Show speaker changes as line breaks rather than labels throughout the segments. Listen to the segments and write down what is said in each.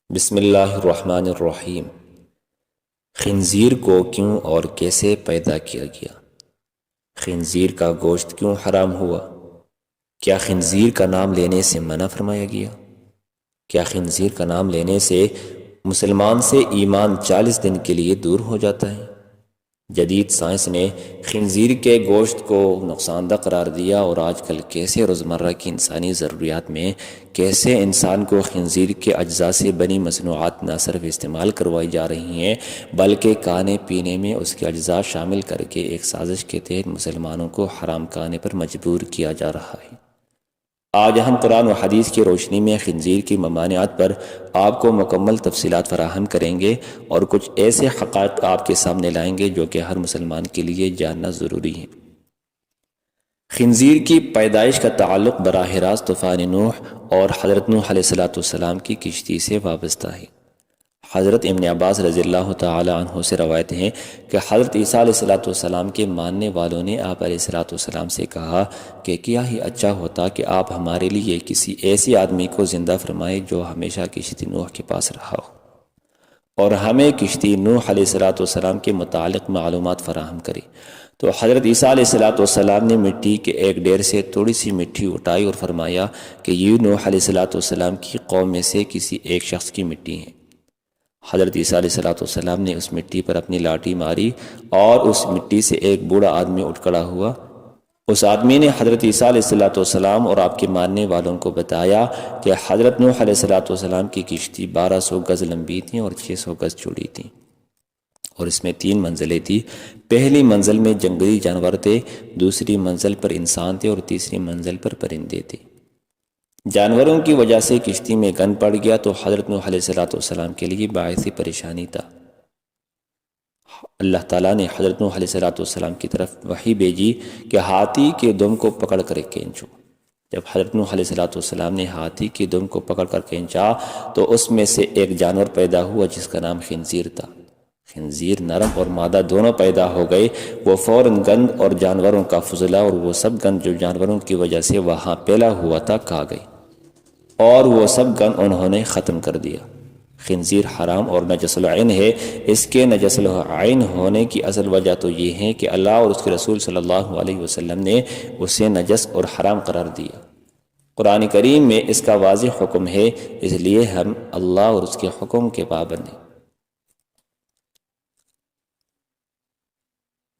بسم اللہ الرحمن الرحیم۔ خنزیر کو کیوں اور کیسے پیدا کیا گیا؟ خنزیر کا گوشت کیوں حرام ہوا؟ کیا خنزیر کا نام لینے سے منع فرمایا گیا؟ کیا خنزیر کا نام لینے سے مسلمان سے ایمان 40 دن کے لیے دور ہو جاتا ہے؟ جدید سائنس نے خنزیر کے گوشت کو نقصان دہ قرار دیا، اور آج کل کیسے روزمرہ کی انسانی ضروریات میں کیسے انسان کو خنزیر کے اجزاء سے بنی مصنوعات نہ صرف استعمال کروائی جا رہی ہیں بلکہ کھانے پینے میں اس کے اجزاء شامل کر کے ایک سازش کے تحت مسلمانوں کو حرام کھانے پر مجبور کیا جا رہا ہے۔ آج ہم قرآن و حدیث کی روشنی میں خنزیر کی ممانعت پر آپ کو مکمل تفصیلات فراہم کریں گے اور کچھ ایسے حقائق آپ کے سامنے لائیں گے جو کہ ہر مسلمان کے لیے جاننا ضروری ہے۔ خنزیر کی پیدائش کا تعلق براہ راست طوفان نوح اور حضرت نوح علیہ السلام کی کشتی سے وابستہ ہے۔ حضرت ابن عباس رضی اللہ تعالی عنہ سے روایت ہیں کہ حضرت عیسیٰ علیہ السلام کے ماننے والوں نے آپ علیہ السلام سے کہا کہ کیا ہی اچھا ہوتا کہ آپ ہمارے لیے کسی ایسی آدمی کو زندہ فرمائے جو ہمیشہ کشتی نوح کے پاس رہا ہو، اور ہمیں کشتی نوح علیہ السلام کے متعلق معلومات فراہم کرے۔ تو حضرت عیسیٰ علیہ السلام نے مٹی کے ایک ڈھیر سے تھوڑی سی مٹی اٹھائی اور فرمایا کہ یہ نوح علیہ السلام کی قوم میں سے کسی ایک شخص کی مٹی ہے۔ حضرت عیسیٰ علیہ السلام نے اس مٹی پر اپنی لاٹھی ماری اور اس مٹی سے ایک بوڑھا آدمی اٹھ کھڑا ہوا۔ اس آدمی نے حضرت عیسیٰ علیہ السلام اور آپ کے ماننے والوں کو بتایا کہ حضرت نوح علیہ السلام کی کشتی 1200 گز لمبی تھی اور 600 گز چوڑی تھی، اور اس میں 3 منزلیں تھیں۔ پہلی منزل میں جنگلی جانور تھے، دوسری منزل پر انسان تھے اور تیسری منزل پر پرندے تھے۔ جانوروں کی وجہ سے کشتی میں گند پڑ گیا تو حضرت نوح علیہ السلام کے لیے باعث پریشانی تھا۔ اللہ تعالیٰ نے حضرت نوح علیہ السلام کی طرف وحی بھیجی کہ ہاتھی کے دم کو پکڑ کر کھینچو۔ جب حضرت نوح علیہ السلام نے ہاتھی کے دم کو پکڑ کر کھینچا تو اس میں سے ایک جانور پیدا ہوا جس کا نام خنزیر تھا۔ خنزیر نرم اور مادہ دونوں پیدا ہو گئے۔ وہ فوراً گند اور جانوروں کا فضلہ اور وہ سب گند جو جانوروں کی وجہ سے وہاں پھیلا ہوا تھا کھا گئی، اور وہ سب گند انہوں نے ختم کر دیا۔ خنزیر حرام اور نجس العین ہے۔ اس کے نجس العین ہونے کی اصل وجہ تو یہ ہے کہ اللہ اور اس کے رسول صلی اللہ علیہ وسلم نے اسے نجس اور حرام قرار دیا۔ قرآن کریم میں اس کا واضح حکم ہے، اس لیے ہم اللہ اور اس کے حکم کے پابند ہیں۔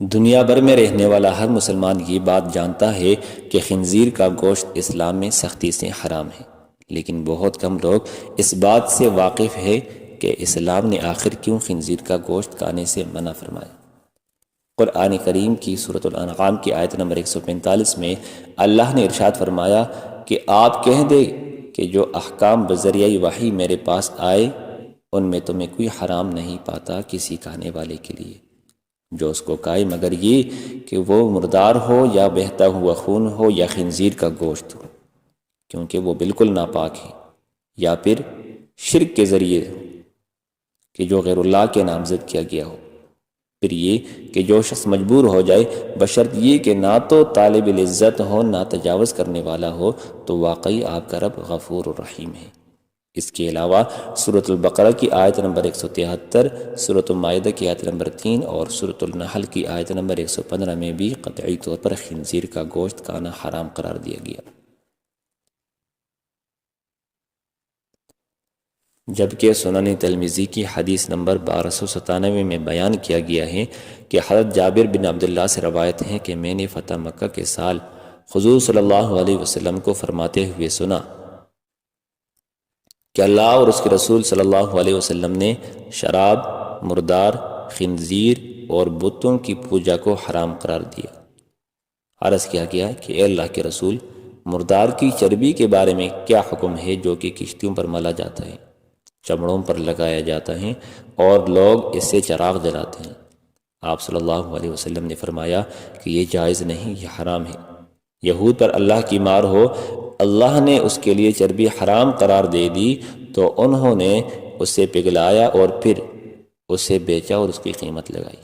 دنیا بھر میں رہنے والا ہر مسلمان یہ بات جانتا ہے کہ خنزیر کا گوشت اسلام میں سختی سے حرام ہے، لیکن بہت کم لوگ اس بات سے واقف ہے کہ اسلام نے آخر کیوں خنزیر کا گوشت کھانے سے منع فرمایا۔ قرآن کریم کی سورۃ الانعام کی آیت نمبر 145 میں اللہ نے ارشاد فرمایا کہ آپ کہہ دیں کہ جو احکام بذریعہ وحی میرے پاس آئے ان میں تمہیں کوئی حرام نہیں پاتا کسی کھانے والے کے لیے جو اس کو کھائے، مگر یہ کہ وہ مردار ہو یا بہتا ہوا خون ہو یا خنزیر کا گوشت ہو، کیونکہ وہ بالکل ناپاک ہے، یا پھر شرک کے ذریعے کہ جو غیر اللہ کے نامزد کیا گیا ہو۔ پھر یہ کہ جو شخص مجبور ہو جائے بشرط یہ کہ نہ تو طالب العزت ہو نہ تجاوز کرنے والا ہو، تو واقعی آپ کا رب غفور الرحیم ہے۔ اس کے علاوہ سورۃ البقرہ کی آیت نمبر 173، سورۃ المائدہ کی آیت نمبر 3 اور سورۃ النحل کی آیت نمبر 115 میں بھی قطعی طور پر خنزیر کا گوشت کھانا حرام قرار دیا گیا۔ جبکہ سنن ترمذی کی حدیث نمبر 1297 میں بیان کیا گیا ہے کہ حضرت جابر بن عبداللہ سے روایت ہے کہ میں نے فتح مکہ کے سال حضور صلی اللہ علیہ وسلم کو فرماتے ہوئے سنا کہ اللہ اور اس کے رسول صلی اللہ علیہ وسلم نے شراب، مردار، خنزیر اور بتوں کی پوجا کو حرام قرار دیا۔ عرض کیا گیا کہ اے اللہ کے رسول، مردار کی چربی کے بارے میں کیا حکم ہے جو کہ کشتیوں پر ملا جاتا ہے، چمڑوں پر لگایا جاتا ہے اور لوگ اس سے چراغ جلاتے ہیں؟ آپ صلی اللہ علیہ وسلم نے فرمایا کہ یہ جائز نہیں، یہ حرام ہے۔ یہود پر اللہ کی مار ہو، اللہ نے اس کے لیے چربی حرام قرار دے دی تو انہوں نے اسے پگھلایا اور پھر اسے بیچا اور اس کی قیمت لگائی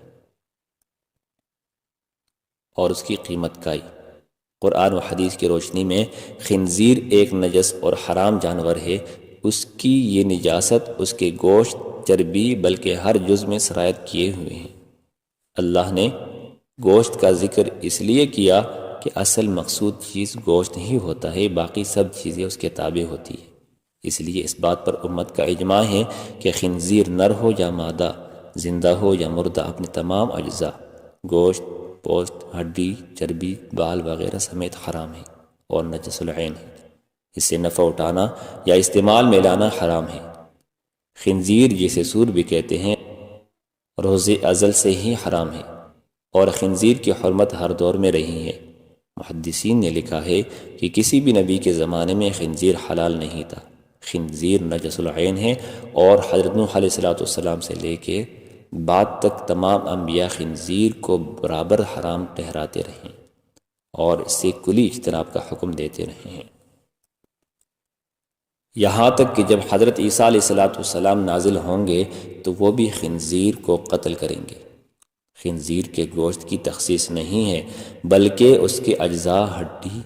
اور اس کی قیمت کائی۔ قرآن و حدیث کی روشنی میں خنزیر ایک نجس اور حرام جانور ہے، اس کی یہ نجاست اس کے گوشت، چربی بلکہ ہر جز میں سرایت کیے ہوئے ہیں۔ اللہ نے گوشت کا ذکر اس لیے کیا کہ اصل مقصود چیز گوشت ہی ہوتا ہے، باقی سب چیزیں اس کے تابع ہوتی ہیں۔ اس لیے اس بات پر امت کا اجماع ہے کہ خنزیر نر ہو یا مادہ، زندہ ہو یا مردہ، اپنے تمام اجزاء گوشت، پوست، ہڈی، چربی، بال وغیرہ سمیت حرام ہے اور نجس العین ہے۔ اس سے نفع اٹھانا یا استعمال میں لانا حرام ہے۔ خنزیر جسے سور بھی کہتے ہیں روز ازل سے ہی حرام ہے، اور خنزیر کی حرمت ہر دور میں رہی ہے۔ محدثین نے لکھا ہے کہ کسی بھی نبی کے زمانے میں خنزیر حلال نہیں تھا۔ خنزیر نجس العین ہے، اور حضرت نوح علیہ السلام سے لے کے بعد تک تمام انبیاء خنزیر کو برابر حرام ٹھہراتے رہے اور اس سے کلی اجتناب کا حکم دیتے رہے ہیں، یہاں تک کہ جب حضرت عیسیٰ علیہ السلام نازل ہوں گے تو وہ بھی خنزیر کو قتل کریں گے۔ خنزیر کے گوشت کی تخصیص نہیں ہے، بلکہ اس کے اجزاء، ہڈی،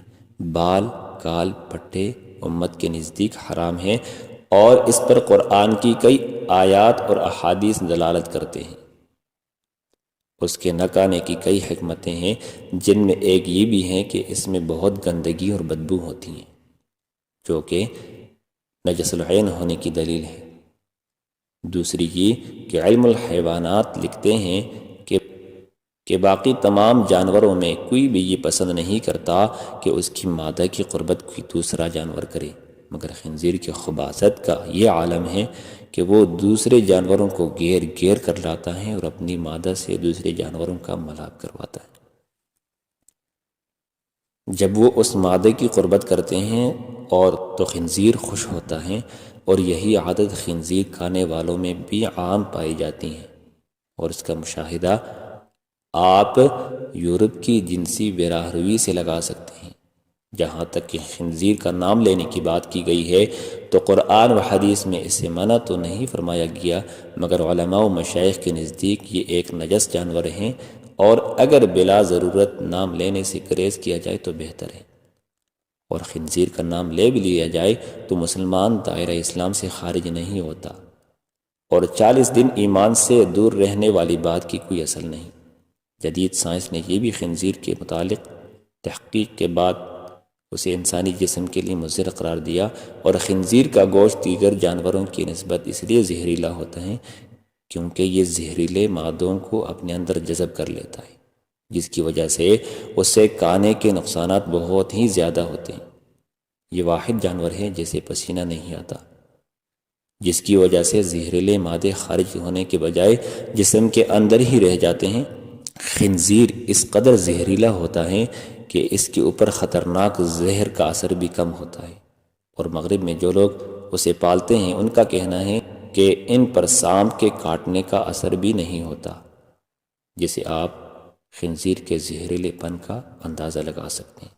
بال، کال، پٹھے امت کے نزدیک حرام ہیں، اور اس پر قرآن کی کئی آیات اور احادیث دلالت کرتے ہیں۔ اس کے نہ کھانے کی کئی حکمتیں ہیں، جن میں ایک یہ بھی ہے کہ اس میں بہت گندگی اور بدبو ہوتی ہیں، جو کہ نجس العین ہونے کی دلیل ہے۔ دوسری یہ کہ علم الحیوانات لکھتے ہیں کہ باقی تمام جانوروں میں کوئی بھی یہ پسند نہیں کرتا کہ اس کی مادہ کی قربت کوئی دوسرا جانور کرے، مگر خنزیر کی خباثت کا یہ عالم ہے کہ وہ دوسرے جانوروں کو گھیر گھیر کر لاتا ہے اور اپنی مادہ سے دوسرے جانوروں کا ملاپ کرواتا ہے۔ جب وہ اس مادے کی قربت کرتے ہیں اور تو خنزیر خوش ہوتا ہے، اور یہی عادت خنزیر کھانے والوں میں بھی عام پائی جاتی ہے، اور اس کا مشاہدہ آپ یورپ کی جنسی براہ روی سے لگا سکتے ہیں۔ جہاں تک کہ خنزیر کا نام لینے کی بات کی گئی ہے تو قرآن و حدیث میں اسے منع تو نہیں فرمایا گیا، مگر علماء و مشائخ کے نزدیک یہ ایک نجس جانور ہیں، اور اگر بلا ضرورت نام لینے سے گریز کیا جائے تو بہتر ہے، اور خنزیر کا نام لے بھی لیا جائے تو مسلمان دائرہ اسلام سے خارج نہیں ہوتا، اور 40 دن ایمان سے دور رہنے والی بات کی کوئی اصل نہیں۔ جدید سائنس نے یہ بھی خنزیر کے متعلق تحقیق کے بعد اسے انسانی جسم کے لیے مضر قرار دیا، اور خنزیر کا گوشت دیگر جانوروں کی نسبت اس لیے زہریلا ہوتا ہے کیونکہ یہ زہریلے مادوں کو اپنے اندر جذب کر لیتا ہے، جس کی وجہ سے اس سے کھانے کے نقصانات بہت ہی زیادہ ہوتے ہیں۔ یہ واحد جانور ہے جسے پسینہ نہیں آتا، جس کی وجہ سے زہریلے مادے خارج ہونے کے بجائے جسم کے اندر ہی رہ جاتے ہیں۔ خنزیر اس قدر زہریلا ہوتا ہے کہ اس کے اوپر خطرناک زہر کا اثر بھی کم ہوتا ہے، اور مغرب میں جو لوگ اسے پالتے ہیں ان کا کہنا ہے کہ ان پر سانپ کے کاٹنے کا اثر بھی نہیں ہوتا، جسے آپ خنزیر کے زہریلے پن کا اندازہ لگا سکتے ہیں۔